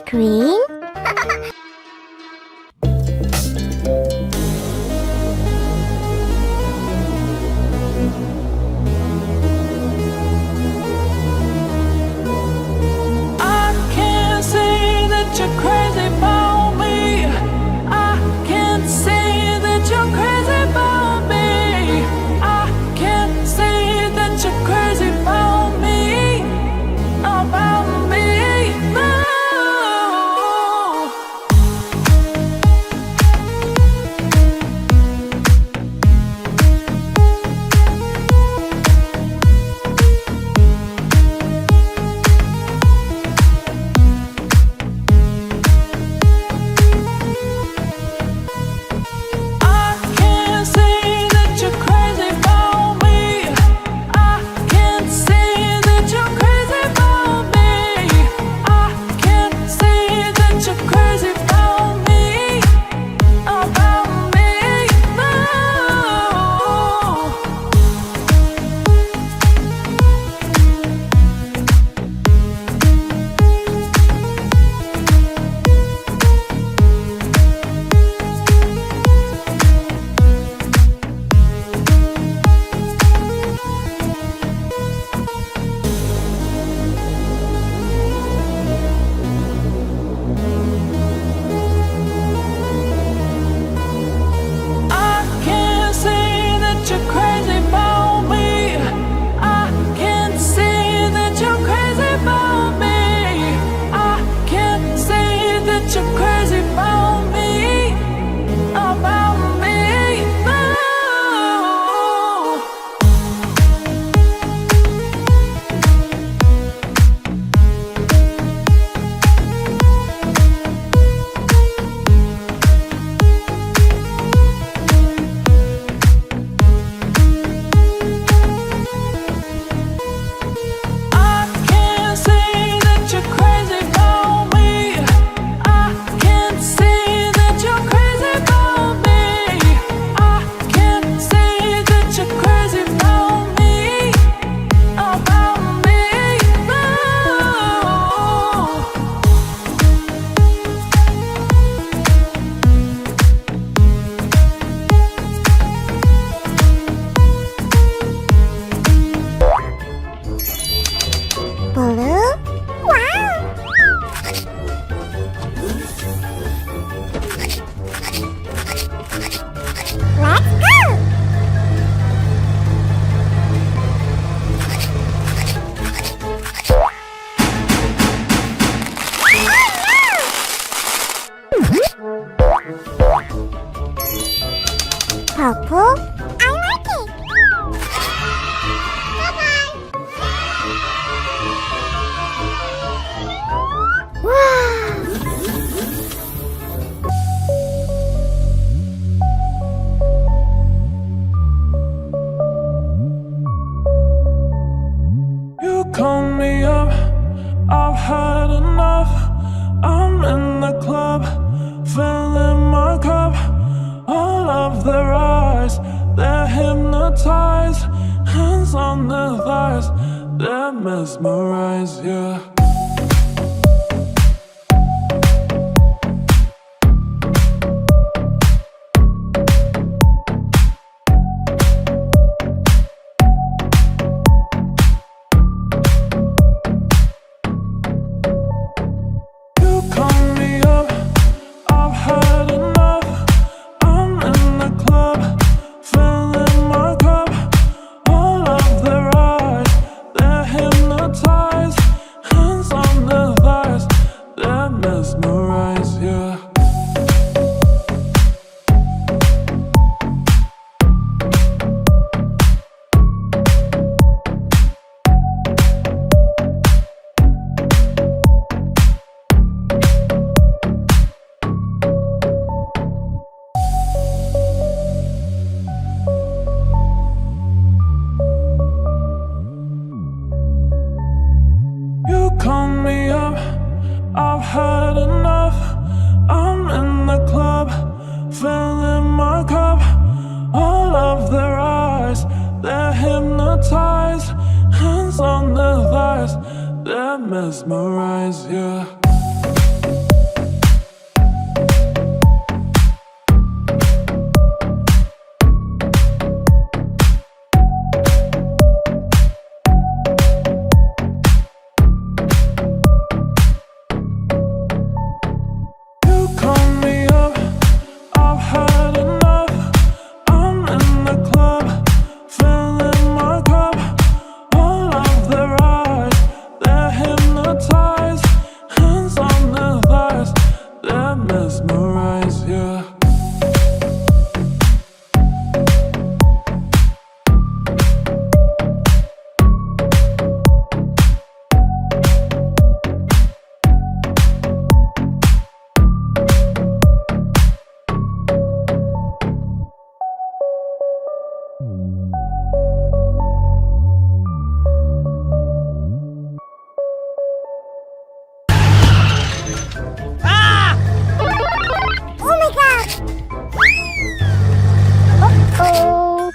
Green. Purple. I like it. Bye-bye. Wow. You call me up, I've had enough. I'm in the club, filling my cup. All of their eyes, they're hypnotized. Hands on their thighs, they're mesmerized, yeah. Call me up, I've had enough. I'm in the club, filling my cup. All of their eyes, they're hypnotized. Hands on their thighs, they're mesmerized, yeah. Oh my god! Uh-oh.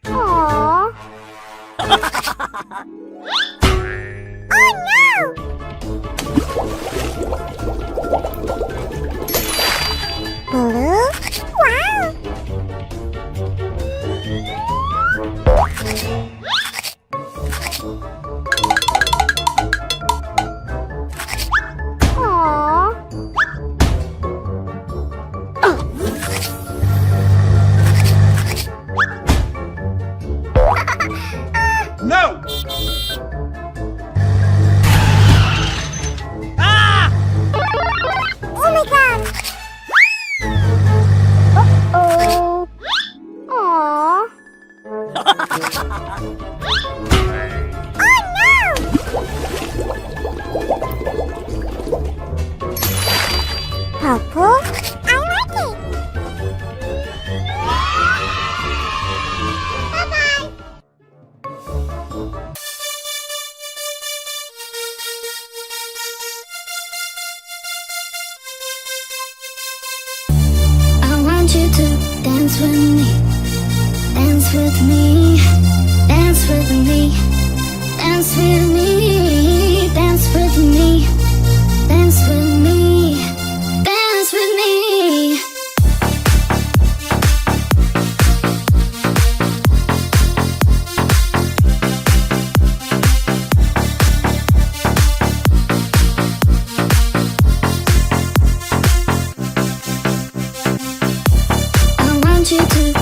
Aww. Oh no! Blue? Wow! Aww. No! Oh my god! Uh-oh. Aww. Oh no! Purple? I like it! Bye-bye! I want you to dance with me, dance with me, dance with me, dance with me, dance with me, dance with me, dance with me. I want you to